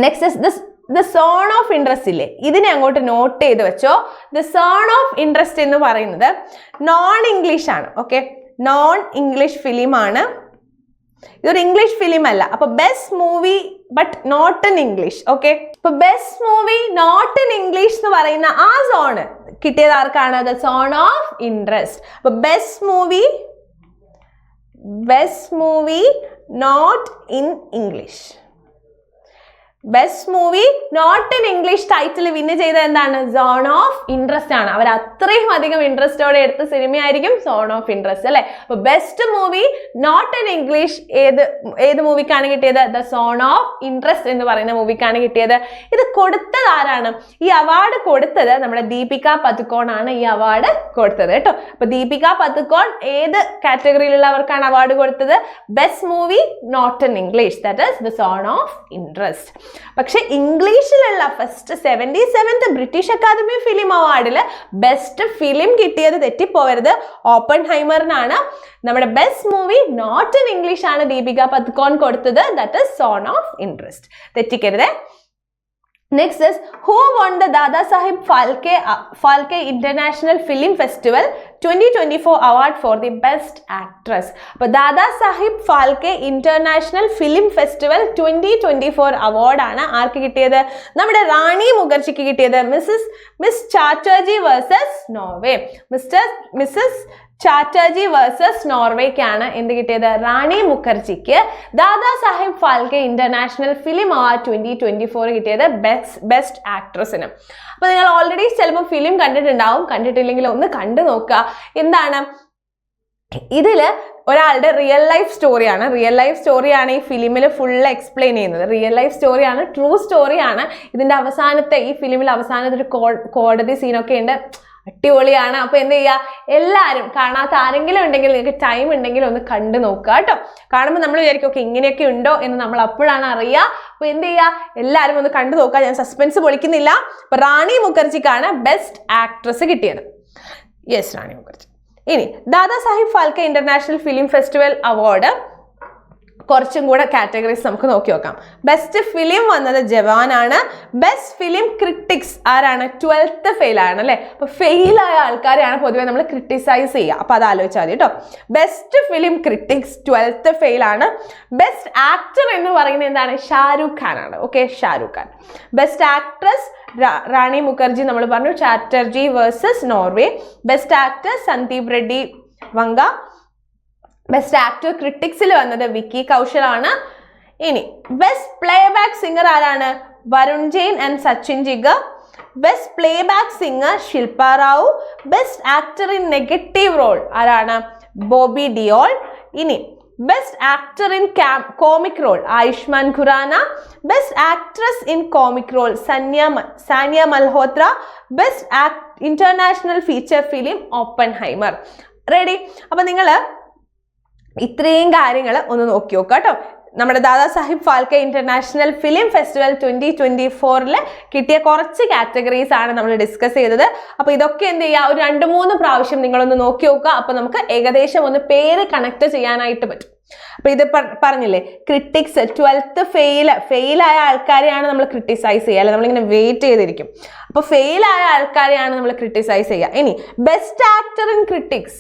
next is the zone of interest ഇല്ലേ, ഇതിനെ അങ്ങോട്ട് നോട്ട് ചെയ്ത് വെച്ചോ. ദ സോൺ ഓഫ് ഇൻട്രസ്റ്റ് എന്ന് പറയുന്നത് നോൺ ഇംഗ്ലീഷ് ആണ്. ഓക്കെ, നോൺ ഇംഗ്ലീഷ് ഫിലിം ആണ്, ഇതൊരു ഇംഗ്ലീഷ് ഫിലിം അല്ല. അപ്പൊ best movie but not in English. Okay, അപ്പൊ best movie not in English എന്ന് പറയുന്ന ആ സോണ് കിട്ടിയത് ആർക്കാണ്? The zone of interest. അപ്പൊ best movie not in English, best movie not in English title win ചെയ്തത് എന്താണ്? സോൺ ഓഫ് ഇൻട്രസ്റ്റ് ആണ്. അവർ അത്രയും അധികം ഇൻട്രസ്റ്റോടെ എടുത്ത സിനിമയായിരിക്കും സോൺ ഓഫ് ഇൻട്രസ്റ്റ് അല്ലെ. അപ്പൊ best movie not in English ഏത് മൂവിക്കാണ് കിട്ടിയത്? ദ സോൺ ഓഫ് ഇൻട്രസ്റ്റ് എന്ന് പറയുന്ന മൂവിക്കാണ് കിട്ടിയത്. ഇത് കൊടുത്തത് ആരാണ്? ഈ അവാർഡ് കൊടുത്തത് നമ്മുടെ ദീപിക പദുക്കോൺ ആണ് ഈ അവാർഡ് കൊടുത്തത് കേട്ടോ. അപ്പൊ ദീപിക പദുക്കോൺ ഏത് കാറ്റഗറിയിലുള്ളവർക്കാണ് അവാർഡ് കൊടുത്തത്? Best movie not in English, that is the zone of interest. പക്ഷെ ഇംഗ്ലീഷിലുള്ള first 77th British Academy film അവാർഡിൽ ബെസ്റ്റ് ഫിലിം കിട്ടിയത് തെറ്റിപ്പോവരുത്, ഓപ്പൺഹൈമറിനാണ്. നമ്മുടെ best movie not in English ആണ് ദീപിക പദുക്കോൺ കൊടുത്തത്, that is zone of interest. തെറ്റിക്കരുത്. Next is who won the Dada Saheb Phalke International Film Festival 2024 award for the best actress? അപ്പോൾ Dada Sahib Phalke international film festival 2024 award ആണ് ആർക്ക് കിട്ടിയത്? നമ്മുടെ റാണി മുഖർജിക്ക് കിട്ടിയത്. Miss Chatterjee versus Norway, Mrs Chatterjee versus നോർവേക്കാണ് എന്ത് കിട്ടിയത്? റാണി മുഖർജിക്ക് Dada Sahib Phalke international film award 2024 കിട്ടിയത് ബെസ്റ്റ് ആക്ട്രസിന്. അപ്പൊ നിങ്ങൾ ഓൾറെഡി ചിലപ്പോൾ ഫിലിം കണ്ടിട്ടുണ്ടാവും, കണ്ടിട്ടില്ലെങ്കിൽ ഒന്ന് കണ്ടു നോക്കുക. എന്താണ് ഇതില് ഒരാളുടെ റിയൽ ലൈഫ് സ്റ്റോറിയാണ് ഈ ഫിലിമിൽ ഫുൾ എക്സ്പ്ലെയിൻ ചെയ്യുന്നത്. റിയൽ ലൈഫ് സ്റ്റോറിയാണ്, ട്രൂ സ്റ്റോറിയാണ്. ഇതിന്റെ അവസാനത്തെ ഈ ഫിലിമിൽ അവസാനത്തെ ഒരു കോടതി സീനൊക്കെ ഉണ്ട്, അടിപൊളിയാണ്. അപ്പൊ എന്ത് ചെയ്യുക, എല്ലാവരും കാണാത്ത ആരെങ്കിലും ഉണ്ടെങ്കിൽ നിങ്ങൾക്ക് ടൈം ഉണ്ടെങ്കിൽ ഒന്ന് കണ്ടു നോക്കുക കേട്ടോ. കാണുമ്പോൾ നമ്മൾ വിചാരിക്കും ഓക്കെ ഇങ്ങനെയൊക്കെ ഉണ്ടോ എന്ന് നമ്മൾ അപ്പോഴാണ് അറിയുക. അപ്പൊ എന്ത് ചെയ്യുക, എല്ലാവരും ഒന്ന് കണ്ടു നോക്കുക. ഞാൻ സസ്പെൻസ് പൊളിക്കുന്നില്ല. അപ്പൊ റാണി മുഖർജിക്കാണ് ബെസ്റ്റ് ആക്ട്രസ് കിട്ടിയത്. യെസ്, റാണി മുഖർജി. ഇനി Dada Sahib Phalke international film festival award കുറച്ചും കൂടെ കാറ്റഗറീസ് നമുക്ക് നോക്കി നോക്കാം. ബെസ്റ്റ് ഫിലിം വന്നത് ജവാനാണ്. ബെസ്റ്റ് ഫിലിം ക്രിട്ടിക്സ് ആരാണ്? 12th ഫെയിൽ ആണ് അല്ലെ. അപ്പൊ ഫെയിലായ ആൾക്കാരെയാണ് പൊതുവെ നമ്മൾ ക്രിട്ടിസൈസ് ചെയ്യുക. അപ്പൊ അത് ആലോചിച്ചാൽ മതി കേട്ടോ. Best film critics 12th fail ആണ്. ബെസ്റ്റ് ആക്ടർ എന്ന് പറയുന്നത് എന്താണ്? ഷാരൂഖ് ഖാൻ ആണ്. Okay, Shahrukh Khan. Best actress Rani Mukherji നമ്മൾ പറഞ്ഞു, Chatterjee versus Norway. Best actor Sandeep Reddy Vanga. Best actor ക്രിട്ടിക്സിൽ വന്നത് വിക്കി കൗശൽ ആണ്. ഇനി ബെസ്റ്റ് പ്ലേബാക്ക് സിംഗർ ആരാണ്? Varun Jain and Sachin Jigar. Best playback singer Shilpa Rao. Best actor in negative role ആരാണ്? ബോബി ഡിയോൾ. ഇനി best actor in comic role Ayushmann Khurrana. Best actress in comic role Sanya Malhotra. Best international feature film Oppenheimer. Ready? അപ്പൊ നിങ്ങൾ ഇത്രയും കാര്യങ്ങൾ ഒന്ന് നോക്കി നോക്കുക കേട്ടോ. നമ്മുടെ Dada Sahib Phalke international film festival 2024 കിട്ടിയ കുറച്ച് കാറ്റഗറീസ് ആണ് നമ്മൾ ഡിസ്കസ് ചെയ്തത്. അപ്പൊ ഇതൊക്കെ എന്ത് ചെയ്യുക, ഒരു 2-3 പ്രാവശ്യം നിങ്ങളൊന്ന് നോക്കി നോക്കുക. അപ്പൊ നമുക്ക് ഏകദേശം ഒന്ന് പേര് കണക്ട് ചെയ്യാനായിട്ട് പറ്റും. അപ്പൊ ഇത് പറഞ്ഞില്ലേ, ക്രിട്ടിക്സ് 12th ഫെയിലായ ആൾക്കാരെയാണ് നമ്മൾ ക്രിട്ടിസൈസ് ചെയ്യുക, അല്ലെ നമ്മളിങ്ങനെ വെയിറ്റ് ചെയ്തിരിക്കും. അപ്പൊ ഫെയിലായ ആൾക്കാരെയാണ് നമ്മൾ ക്രിട്ടിസൈസ് ചെയ്യുക. ഇനി ബെസ്റ്റ് ആക്ടർ ഇൻ ക്രിട്ടിക്സ്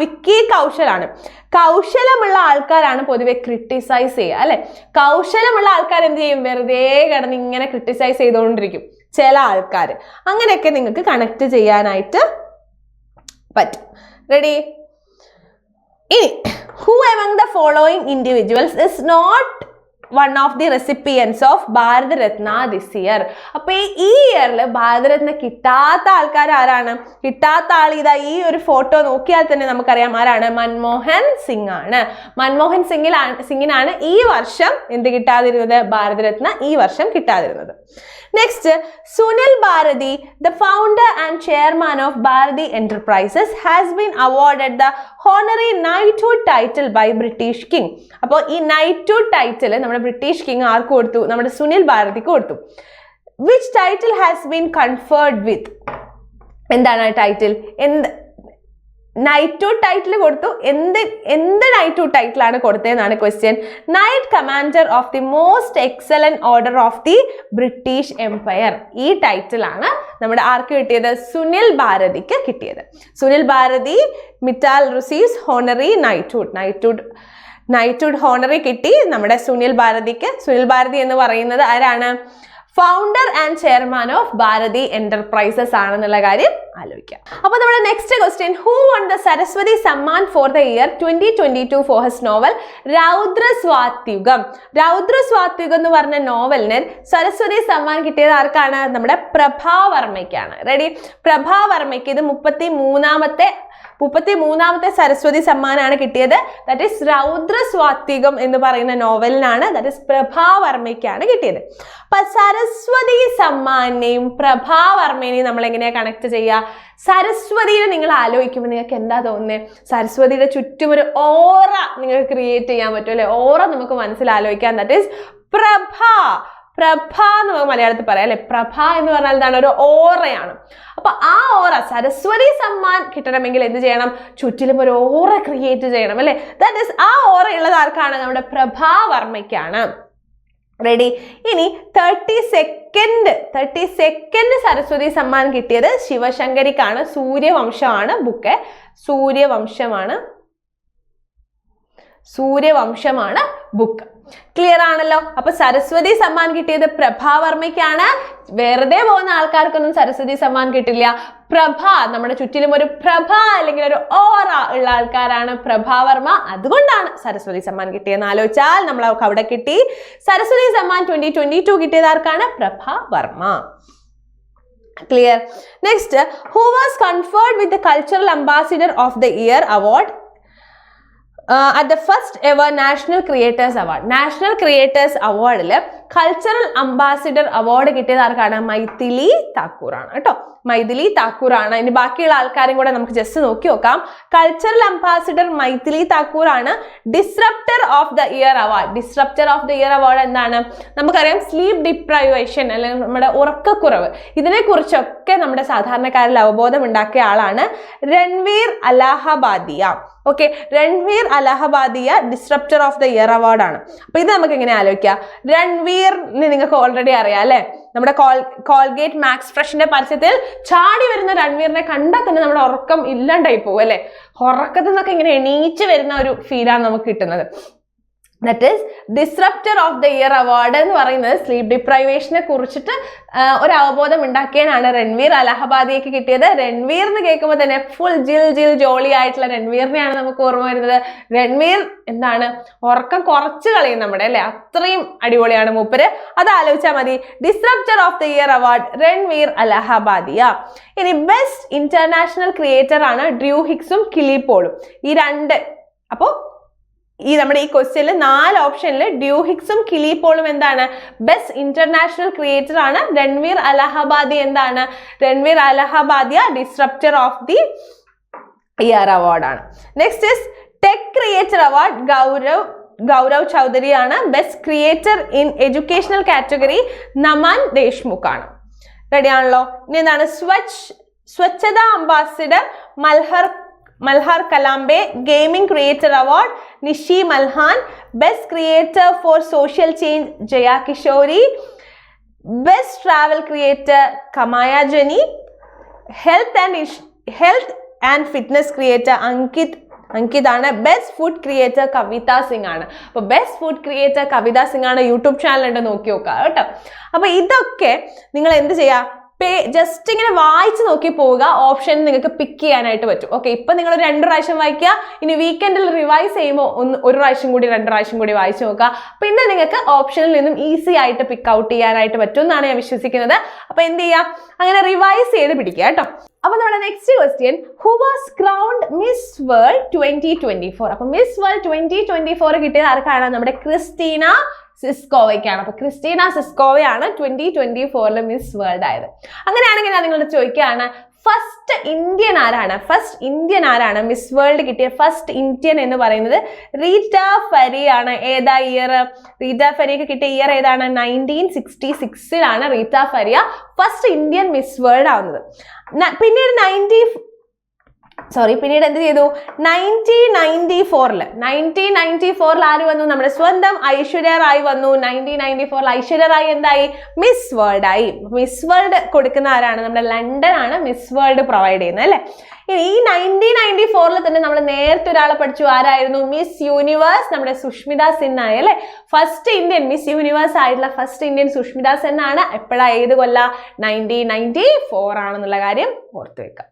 വിക്കി കൗശലാണ്. കൗശലമുള്ള ആൾക്കാരാണ് പൊതുവെ ക്രിട്ടിസൈസ് ചെയ്യുക, അല്ലെ? കൗശലമുള്ള ആൾക്കാർ എന്ത് ചെയ്യും, വെറുതെ കിടന്ന് ഇങ്ങനെ ക്രിട്ടിസൈസ് ചെയ്തുകൊണ്ടിരിക്കും ചില ആൾക്കാർ. അങ്ങനെയൊക്കെ നിങ്ങൾക്ക് കണക്ട് ചെയ്യാനായിട്ട് പറ്റും. റെഡി? ഇനി who among the following individuals is not one of the recipients of Bharat Ratna this year? അപ്പൊ ഈ ഇയറിൽ ഭാരതരത്ന കിട്ടാത്ത ആൾക്കാർ ആരാണ്? കിട്ടാത്ത ആൾ ഇതാ ഈ ഒരു ഫോട്ടോ നോക്കിയാൽ തന്നെ നമുക്കറിയാം ആരാണ്. മൻമോഹൻ സിംഗ് ആണ്. മൻമോഹൻ സിംഗിനാണ് ഈ വർഷം എന്ത് കിട്ടാതിരുന്നത്? ഭാരതരത്ന ഈ വർഷം കിട്ടാതിരുന്നത്. Next, Sunil Bharti, the founder and chairman of Bharati Enterprises, has been awarded the honorary knighthood title by British King. അപ്പോൾ ഈ knighthood title നമ്മുടെ ബ്രിട്ടീഷ് കിങ് ആർക്ക് കൊടുത്തു? നമ്മുടെ സുനിൽ ഭാരതിക്ക് കൊടുത്തു. Which title has been conferred with? എന്താണ് ആ ടൈറ്റിൽ? നൈറ്റ്ഹുഡ് ടൈറ്റിൽ കൊടുത്തു. എന്ത് നൈറ്റ്ഹുഡ് ടൈറ്റിൽ ആണ് കൊടുത്തതെന്നാണ് question. Knight commander of the most excellent order of the British empire. ഈ ടൈറ്റിലാണ് നമ്മുടെ ആർക്ക് കിട്ടിയത്? സുനിൽ ഭാരതിക്ക് കിട്ടിയത്. Sunil Bharti Mittal receives honorary knighthood honorary കിട്ടി നമ്മുടെ സുനിൽ ഭാരതിക്ക്. സുനിൽ ഭാരതി എന്ന് പറയുന്നത് ആരാണ്? Founder and chairman of Bharti enterprises ആണെന്നുള്ള കാര്യം ആലോചിക്കാം. അപ്പൊ നമ്മുടെ next question, who won the Saraswati Samman for the year 2022 for his novel രൗദ്രസ്വാത്യുഗം? രൗദ്രസ്വാത്യുഗം എന്ന് പറഞ്ഞ നോവലിന് സരസ്വതി സമ്മാൻ കിട്ടിയത് ആർക്കാണ്? നമ്മുടെ പ്രഭാവർമ്മയ്ക്കാണ്. റെഡി? പ്രഭാവർമ്മയ്ക്ക് ഇത് 33ാമത്തെ സരസ്വതി സമ്മാനാണ് കിട്ടിയത്. ദാറ്റ് ഈസ് രൗദ്രസ്വാത്വികം എന്ന് പറയുന്ന നോവലിനാണ്. ദാറ്റ് ഈസ് പ്രഭാവർമ്മയ്ക്കാണ് കിട്ടിയത്. അപ്പൊ സരസ്വതി സമ്മാനെയും പ്രഭാവർമ്മേനെയും നമ്മൾ എങ്ങനെയാ കണക്ട് ചെയ്യുക? സരസ്വതിയെ നിങ്ങൾ ആലോചിക്കുമ്പോൾ നിങ്ങൾക്ക് എന്താ തോന്നുന്നത്? സരസ്വതിയുടെ ചുറ്റും ഒരു ഓറ നിങ്ങൾക്ക് ക്രിയേറ്റ് ചെയ്യാൻ പറ്റും, അല്ലെ? ഓറ നമുക്ക് മനസ്സിലാലോചിക്കാം. ദാറ്റ് ഈസ് പ്രഭ എന്ന് നമുക്ക് മലയാളത്തിൽ പറയാം, അല്ലെ? പ്രഭ എന്ന് പറഞ്ഞാൽ എന്താണ്? ഒരു ഓറയാണ്. അപ്പൊ ആ ഓറ, സരസ്വതി സമ്മാൻ കിട്ടണമെങ്കിൽ എന്ത് ചെയ്യണം? ചുറ്റിലും ഒരു ഓറ ക്രിയേറ്റ് ചെയ്യണം, അല്ലെ? ദാറ്റ് ഈസ് ആ ഓറ ഉള്ളത് ആർക്കാണ്? നമ്മുടെ പ്രഭാവർമ്മയ്ക്കാണ്. റെഡി? ഇനി 32nd സരസ്വതി സമ്മാൻ കിട്ടിയത് ശിവശങ്കരിക്കാണ്. സൂര്യവംശമാണ് ബുക്ക്. സൂര്യവംശമാണ് ബുക്ക്. ക്ലിയർ ആണല്ലോ? അപ്പൊ സരസ്വതി സമ്മാൻ കിട്ടിയത് പ്രഭാവർമ്മയ്ക്കാണ്. വെറുതെ പോകുന്ന ആൾക്കാർക്കൊന്നും സരസ്വതി സമ്മാൻ കിട്ടില്ല. പ്രഭ, നമ്മുടെ ചുറ്റിലും ഒരു പ്രഭ അല്ലെങ്കിൽ ഒരു ഓറ ഉള്ള ആൾക്കാരാണ് പ്രഭാവർമ്മ. അതുകൊണ്ടാണ് സരസ്വതി സമ്മാൻ കിട്ടിയെന്ന് ആലോചിച്ചാൽ നമ്മൾ അവിടെ കിട്ടി. സരസ്വതി സമ്മാൻ 2022 കിട്ടിയത് ആർക്കാണ്? Prabha Varma. Clear? Next, who was conferred with the cultural ambassador of the year award at the first ever National Creators Award? National creators അവാർഡിൽ കൾച്ചറൽ അംബാസിഡർ അവാർഡ് കിട്ടിയത് ആർക്കാണ്? മൈഥിലി താക്കൂർ ആണ് കേട്ടോ. മൈഥിലി താക്കൂർ ആണ്. ഇനി ബാക്കിയുള്ള ആൾക്കാരും കൂടെ നമുക്ക് ജസ്റ്റ് നോക്കി നോക്കാം. കൾച്ചറൽ അംബാസിഡർ മൈഥിലി താക്കൂർ ആണ്. Disrupter of the year award എന്താണ്? നമുക്കറിയാം, സ്ലീപ്പ് ഡിപ്രൈവേഷൻ അല്ലെങ്കിൽ നമ്മുടെ ഉറക്കക്കുറവ്, ഇതിനെക്കുറിച്ചൊക്കെ നമ്മുടെ സാധാരണക്കാരിൽ അവബോധം ഉണ്ടാക്കിയ ആളാണ് Ranveer Allahbadia. Okay, Ranveer Allahbadia disruptor of the year award ആണ്. അപ്പൊ ഇത് നമുക്ക് എങ്ങനെ ആലോചിക്കാം? രൺവീറിനെ നിങ്ങൾക്ക് ഓൾറെഡി അറിയാം, അല്ലെ? നമ്മുടെ കോൾഗേറ്റ് മാക്സ് ഫ്രഷിന്റെ പരസ്യത്തിൽ ചാടി വരുന്ന രൺവീറിനെ കണ്ടാൽ തന്നെ നമ്മുടെ ഉറക്കം ഇല്ലാണ്ടായി പോകും, അല്ലെ? ഉറക്കത്തിൽ നിന്നൊക്കെ ഇങ്ങനെ എണീച്ച് വരുന്ന ഒരു ഫീലാണ് നമുക്ക് കിട്ടുന്നത്. That is disruptor of the year award എന്ന് പറയുന്നത് സ്ലീപ്പ് ഡിപ്രൈവേഷനെ കുറിച്ചിട്ട് ഒരു അവബോധം ഉണ്ടാക്കിയാണ് രൺവീർ അലഹബാദിക്ക് കിട്ടിയത്. രൺവീർ എന്ന് കേൾക്കുമ്പോൾ തന്നെ ഫുൾ ജിൽ ജോളി ആയിട്ടുള്ള രൺവീറിനെയാണ് നമുക്ക് ഓർമ്മ വരുന്നത്. രൺവീർ എന്താണ് ഉറക്കം കുറച്ച് കളയും നമ്മുടെ അല്ലെ, അത്രയും അടിപൊളിയാണ് മൂപ്പര്. അത് ആലോചിച്ചാൽ മതി. Disruptor of the year award Ranveer Allahbadia. ഇനി ബെസ്റ്റ് ഇന്റർനാഷണൽ ക്രിയേറ്റർ ആണ് ഡ്രൂ ഹിക്സും കിലി പോളും. ഈ രണ്ട്, അപ്പോൾ നമ്മുടെ ഈ ക്വസ്റ്റ്യനിൽ 4 ഓപ്ഷനിൽ ഡ്രൂ ഹിക്സും കിലി പോളും എന്താണ് ബെസ്റ്റ് ഇന്റർനാഷണൽ ക്രിയേറ്റർ ആണ്. രൺവീർ അലഹബാദി എന്താണ് Ranveer Allahbadia disruptor of the year award ആണ്. Next is tech creator award Gaurav Chaudhary ആണ്. Best creator in educational category Naman Deshmukh ആണ്. റെഡി ആണല്ലോ. ഇനി എന്താണ് Swachhata ambassador Malhar Kalambe. Gaming creator award Nishi Malhan. Best creator for social change Jaya Kishori. Best travel creator Kamiya Jani. Health and fitness creator Ankit ആണ്. Best food creator Kavita Singh ആണ്. അപ്പൊ best food creator Kavita Singh ആണ്. YouTube channel ഉണ്ട്, നോക്കി നോക്കുക കേട്ടോ. അപ്പൊ ഇതൊക്കെ നിങ്ങൾ എന്ത് ചെയ്യാ, ജസ്റ്റ് ഇങ്ങനെ വായിച്ച് നോക്കി പോവുക. ഓപ്ഷൻ നിങ്ങൾക്ക് പിക്ക് ചെയ്യാനായിട്ട് പറ്റും. ഓക്കെ, ഇപ്പൊ നിങ്ങൾ 2 പ്രാവശ്യം വായിക്കുക. ഇനി വീക്കെൻഡിൽ റിവൈസ് ചെയ്യുമ്പോൾ ഒരു പ്രാവശ്യം കൂടി 2 പ്രാവശ്യം കൂടി വായിച്ചു നോക്കുക. പിന്നെ നിങ്ങൾക്ക് ഓപ്ഷനിൽ നിന്നും ഈസി ആയിട്ട് പിക്ക് ഔട്ട് ചെയ്യാനായിട്ട് പറ്റും എന്നാണ് ഞാൻ വിശ്വസിക്കുന്നത്. അപ്പൊ എന്ത് ചെയ്യുക, അങ്ങനെ റിവൈസ് ചെയ്ത് പിടിക്കുക കേട്ടോ. അപ്പൊ നമ്മുടെ next question, who was crowned Miss World 2024? അപ്പൊ മിസ് വേൾഡ് 2024 കിട്ടിയത് ആർക്കാണ്? നമ്മുടെ ക്രിസ്റ്റീന സിസ്കോവയ്ക്കാണ്. അപ്പൊ ക്രിസ്റ്റീന സിസ്കോവയാണ് 2024 മിസ് വേൾഡ് ആയത്. അങ്ങനെയാണെങ്കിൽ ഞാൻ നിങ്ങളോട് ചോദിക്കുകയാണ്, ഫസ്റ്റ് ഇന്ത്യൻ ആരാണ് മിസ് വേൾഡ് കിട്ടിയ ഫസ്റ്റ് ഇന്ത്യൻ എന്ന് പറയുന്നത്? റീറ്റ ഫരി ആണ്. ഏതാ ഇയർ? റീറ്റ ഫരിക്ക് കിട്ടിയ ഇയർ ഏതാണ്? 1966 Rita ഫരിയ first Indian miss world ആവുന്നത്. പിന്നീട് എന്ത് ചെയ്തു? 1994 ആര് വന്നു? നമ്മുടെ സ്വന്തം ഐശ്വര്യ റായ് വന്നു. 1994 ഐശ്വര്യ റായ് എന്തായി? മിസ് വേൾഡ് ആയി. മിസ് വേൾഡ് കൊടുക്കുന്ന ആരാണ്? നമ്മുടെ ലണ്ടൻ ആണ് മിസ് വേൾഡ് പ്രൊവൈഡ് ചെയ്യുന്നത് അല്ലെ. ഈ 1994 തന്നെ നമ്മൾ നേരത്തെ ഒരാളെ പഠിച്ചു. ആരായിരുന്നു? മിസ് യൂണിവേഴ്സ് നമ്മുടെ സുഷ്മിത സെൻ ആയി അല്ലെ. ഫസ്റ്റ് ഇന്ത്യൻ മിസ് യൂണിവേഴ്സ് ആയിട്ടുള്ള ഫസ്റ്റ് ഇന്ത്യൻ സുഷ്മിത സെൻ ആണ്. എപ്പോഴാ, ഏത് കൊല്ല? 1994 ആണെന്നുള്ള കാര്യം ഓർത്തു വെക്കാം.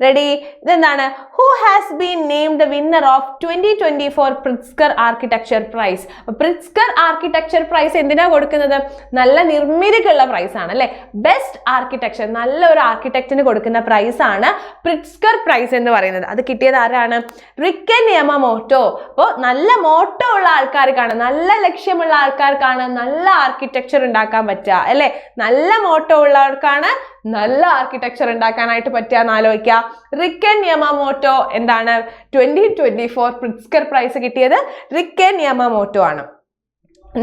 റെഡി? ഇതെന്താണ്? Who has been named the winner of 2024 Pritzker architecture prize? Pritzker architecture prize എന്തിനാ കൊടുക്കുന്നത്? നല്ല നിർമ്മിതിക്കുള്ള പ്രൈസ് ആണ് അല്ലെ. ബെസ്റ്റ് ആർക്കിടെക്ചർ, നല്ല ഒരു ആർക്കിടെക്റ്റിന് കൊടുക്കുന്ന പ്രൈസ് ആണ് പ്രിറ്റ്സ്കർ പ്രൈസ് എന്ന് പറയുന്നത്. അത് കിട്ടിയത് ആരാണ്? റിക്കൻ യമമോട്ടോ. അപ്പോൾ നല്ല മോട്ടോ ഉള്ള ആൾക്കാർക്കാണ്, നല്ല ലക്ഷ്യമുള്ള ആൾക്കാർക്കാണ് നല്ല ആർക്കിടെക്ചർ ഉണ്ടാക്കാൻ പറ്റുക അല്ലെ. നല്ല മോട്ടോ ഉള്ളവർക്കാണ് നല്ല ആർക്കിടെക്ചർ ഉണ്ടാക്കാനായിട്ട് പറ്റുക എന്ന് ആലോചിക്കുക. റിക്കൻ യമമോട്ടോ എന്താണ്? 2024 പ്രിറ്റ്സ്കർ പ്രൈസ് കിട്ടിയത് റിക്കൻ യമമോട്ടോ ആണ്.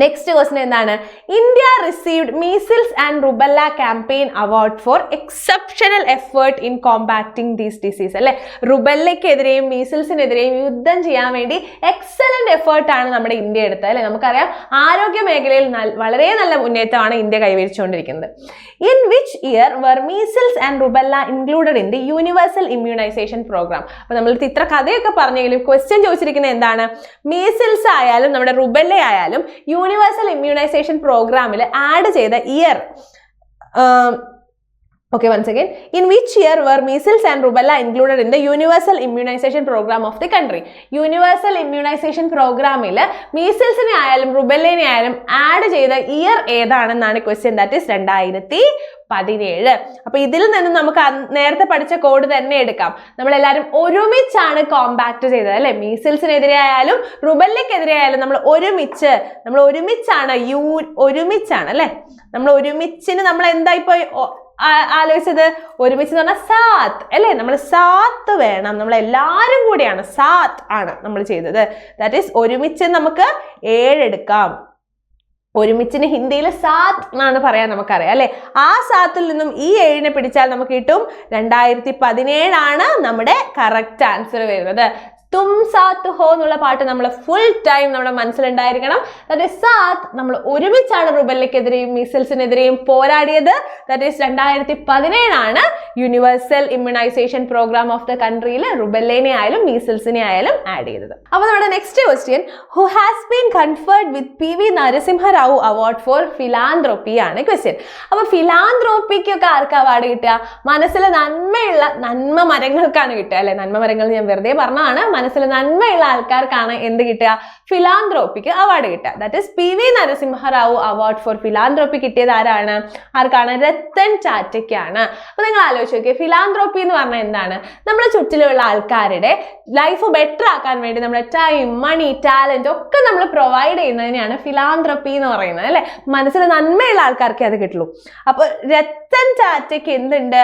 നെക്സ്റ്റ് ക്വസ്റ്റ്യൻ എന്താണ്? India received measles and rubella campaign award for exceptional effort in compacting these disease അല്ലെ. റുബെല്ലയ്ക്കെതിരെയും മീസിൽസിനെതിരെയും യുദ്ധം ചെയ്യാൻ വേണ്ടി എക്സലന്റ് എഫേർട്ടാണ് നമ്മുടെ ഇന്ത്യ എടുത്തത് അല്ലെ. നമുക്കറിയാം ആരോഗ്യ മേഖലയിൽ വളരെ നല്ല മുന്നേറ്റമാണ് ഇന്ത്യ കൈവരിച്ചുകൊണ്ടിരിക്കുന്നത്. In which year were measles and rubella included in the universal immunisation programme? അപ്പൊ നമ്മൾ ഇത്ര കഥയൊക്കെ പറഞ്ഞെങ്കിലും ക്വസ്റ്റ്യൻ ചോദിച്ചിരിക്കുന്നത് എന്താണ്? മീസിൽസ് ആയാലും നമ്മുടെ റുബെല്ല ആയാലും യൂണിവേഴ്സൽ ഇമ്മ്യൂണൈസേഷൻ പ്രോഗ്രാമിൽ ആഡ് ചെയ്ത year. Okay, once again, in which year were measles and rubella included in the universal immunization program of the country? Universal immunization programil measles ne ayalum rubella ne ayalum add ചെയ്ത year ഏതാണെന്നാണ് question. That is 2017. അപ്പൊ ഇതിൽ നിന്ന് നമുക്ക് നേരത്തെ പഠിച്ച code തന്നെ എടുക്കാം. നമ്മളെല്ലാവരും ഒരുമിച്ചാണ് കോമ്പാക്ട് ചെയ്തത് അല്ലെ. മീസിൽസിനെതിരെ ആയാലും റുബെല്ലയ്ക്കെതിരെ ആയാലും നമ്മൾ ഒരുമിച്ചാണ് അല്ലെ. നമ്മൾ ഒരുമിച്ചിന് നമ്മൾ എന്താ ഇപ്പൊ ആലോചിച്ചത്? ഒരുമിച്ച് എന്ന് പറഞ്ഞാൽ സാത്ത് അല്ലെ. നമ്മൾ സാത്ത് വേണം, നമ്മൾ എല്ലാവരും കൂടിയാണ്, സാത്ത് ആണ് നമ്മൾ ചെയ്തത്. ദാറ്റ് ഈസ് ഒരുമിച്ച് നമുക്ക് 7 എടുക്കാം. ഒരുമിച്ചിന് ഹിന്ദിയിൽ സാത്ത് എന്നാണ് പറയാൻ നമുക്കറിയാം അല്ലെ. ആ സാത്തിൽ നിന്നും ഈ 7നെ പിടിച്ചാൽ നമുക്ക് കിട്ടും 2017 ആണ് നമ്മുടെ കറക്റ്റ് ആൻസർ വരുന്നത്. തും സാത്ത് ഹോ എന്നുള്ള പാട്ട് നമ്മൾ ഫുൾ ടൈം നമ്മുടെ മനസ്സിലുണ്ടായിരിക്കണം. ദാറ്റ് ഈസ് സാത്ത് നമ്മൾ ഒരുമിച്ചാണ് റുബെല്ലയ്ക്കെതിരെയും മീസിൽസിനെതിരെയും പോരാടിയത്. That is 2017 universal immunisation programme of the കൺട്രിയിൽ റുബെല്ലേനെ ആയാലും മീസിൽസിനെ ആയാലും ആഡ് ചെയ്തത്. അപ്പോൾ നമ്മുടെ next question, who has been conferred with PV Narasimharao award for philanthropy ആണ് ക്വസ്റ്റ്യൻ. അപ്പൊ ഫിലാന്ത്രോപ്പിക്കൊക്കെ ആർക്ക് അവാർഡ് കിട്ടുക? മനസ്സിൽ നന്മയുള്ള നന്മ മരങ്ങൾക്കാണ് കിട്ടുക അല്ലെ. നന്മ മരങ്ങൾ ഞാൻ വെറുതെ പറഞ്ഞതാണ്. മനസ്സിൽ നന്മയുള്ള ആൾക്കാർക്കാണ് എന്ത് കിട്ടുക? ഫിലാന്ത്രോപ്പിക്ക് അവാർഡ് കിട്ടുക. That is PV Narasimharao award for philanthropy കിട്ടിയത് ആരാണ്? ആർക്കാണ്? രത്തൻ ടാറ്റയ്ക്കാണ്. അപ്പൊ നിങ്ങൾ ആലോചിച്ച് നോക്കിയേ, ഫിലാന്ത്രോപ്പി എന്ന് പറഞ്ഞാൽ എന്താണ്? നമ്മുടെ ചുറ്റിലുള്ള ആൾക്കാരുടെ ലൈഫ് ബെറ്റർ ആക്കാൻ വേണ്ടി നമ്മുടെ ടൈം, മണി, ടാലന്റ് ഒക്കെ നമ്മൾ പ്രൊവൈഡ് ചെയ്യുന്നതിനെയാണ് ഫിലാന്ത്രോപ്പി എന്ന് പറയുന്നത് അല്ലെ. മനസ്സിൽ നന്മയുള്ള ആൾക്കാർക്ക് അത് കിട്ടുള്ളൂ. അപ്പൊ രത്തൻ ടാറ്റയ്ക്ക് എന്തുണ്ട്?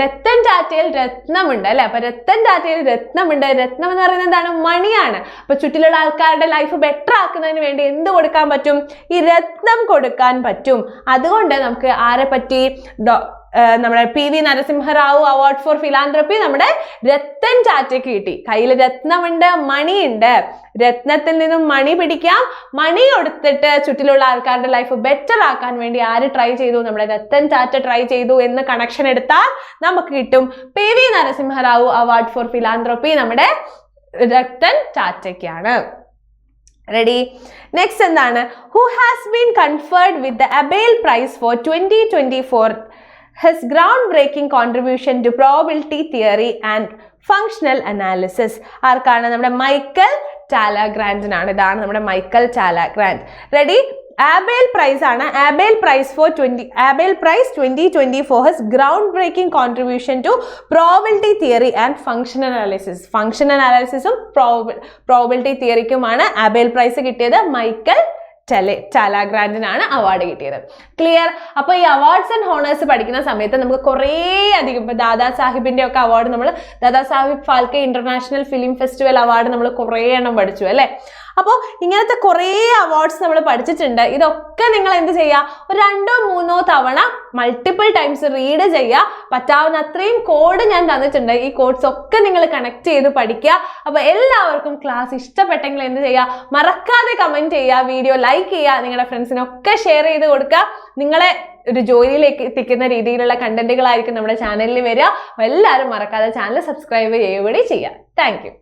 രത്തൻ ടാറ്റയിൽ രത്നമുണ്ട് അല്ലെ. അപ്പൊ രത്തൻ ടാറ്റയിൽ രത്നമുണ്ട്. രത്നം എന്ന് പറയുന്നത് എന്താണ്? മണിയാണ്. അപ്പൊ ചുറ്റിലുള്ള ആൾക്കാരുടെ ലൈഫ് ബെറ്റർ ആക്കുന്നതിന് വേണ്ടി എന്ത് കൊടുക്കാൻ പറ്റും? ഈ രത്നം കൊടുക്കാൻ പറ്റും. അതുകൊണ്ട് നമുക്ക് ആരെ പറ്റി? നമ്മുടെ PV നരസിംഹറാവു അവാർഡ് ഫോർ ഫിലാന്ത്രപ്പി നമ്മുടെ രത്തൻ ടാറ്റയ്ക്ക് കിട്ടി. കയ്യിൽ രത്നമുണ്ട്, മണിയുണ്ട്. രത്നത്തിൽ നിന്നും മണി പിടിക്കാം. മണി കൊടുത്തിട്ട് ചുറ്റിലുള്ള ആൾക്കാരുടെ ലൈഫ് ബെറ്റർ ആക്കാൻ വേണ്ടി ആര് ട്രൈ ചെയ്തു? നമ്മുടെ രത്തൻ ടാറ്റ ട്രൈ ചെയ്തു എന്ന് കണക്ഷൻ എടുത്താൽ നമുക്ക് കിട്ടും PV നരസിംഹറാവു അവാർഡ് ഫോർ ഫിലാന്ത്രപ്പി നമ്മുടെ രത്തൻ ടാറ്റയ്ക്കാണ്. റെഡി? നെക്സ്റ്റ് എന്താണ്? Who has been conferred with the Abel price four 2024 his groundbreaking contribution to probability theory and functional analysis. ആർക്കാണ്? നമ്മുടെ മൈക്കൽ ടാലഗ്രാൻഡിനാണ്. ഇതാണ് നമ്മുടെ മൈക്കൽ ടാലഗ്രാൻഡ്. റെഡി? Abel Prize ആണ്. Abel Prize 2024 has groundbreaking contribution to probability theory and functional analysis. Functional analysis ഉം probability theoryക്കുമാണ് Abel Prize കിട്ടിയത്. Michael ടാലഗ്രാൻഡിനാണ് award കിട്ടിയത്. Clear? അപ്പൊ ഈ അവാർഡ്സ് ആൻഡ് ഹോണേഴ്സ് പഠിക്കുന്ന സമയത്ത് നമുക്ക് കുറേ അധികം, ഇപ്പൊ ദാദാ സാഹിബിന്റെ ഒക്കെ അവാർഡ്, നമ്മൾ Dada Sahib Phalke international film festival award നമ്മൾ കുറേ എണ്ണം പഠിച്ചു അല്ലെ. അപ്പോൾ ഇങ്ങനത്തെ കുറേ അവാർഡ്സ് നമ്മൾ പഠിച്ചിട്ടുണ്ട്. ഇതൊക്കെ നിങ്ങൾ എന്ത് ചെയ്യുക? ഒരു 2-3 തവണ മൾട്ടിപ്പിൾ ടൈംസ് റീഡ് ചെയ്യുക. പറ്റാവുന്ന അത്രയും കോഡ് ഞാൻ തന്നിട്ടുണ്ട്. ഈ കോഡ്സ് ഒക്കെ നിങ്ങൾ കണക്ട് ചെയ്ത് പഠിക്കുക. അപ്പൊ എല്ലാവർക്കും ക്ലാസ് ഇഷ്ടപ്പെട്ടെങ്കിൽ എന്ത് ചെയ്യുക? മറക്കാതെ കമന്റ് ചെയ്യുക, വീഡിയോ ലൈക്ക് ചെയ്യുക, നിങ്ങളുടെ ഫ്രണ്ട്സിനൊക്കെ ഷെയർ ചെയ്ത് കൊടുക്കുക. നിങ്ങളെ ഒരു ജോലിയിലേക്ക് എത്തിക്കുന്ന രീതിയിലുള്ള കണ്ടന്റുകളായിരിക്കും നമ്മുടെ ചാനലിൽ വരിക. എല്ലാവരും മറക്കാതെ ചാനൽ സബ്സ്ക്രൈബ് ചെയ്യുകയും കൂടി ചെയ്യുക. Thank you.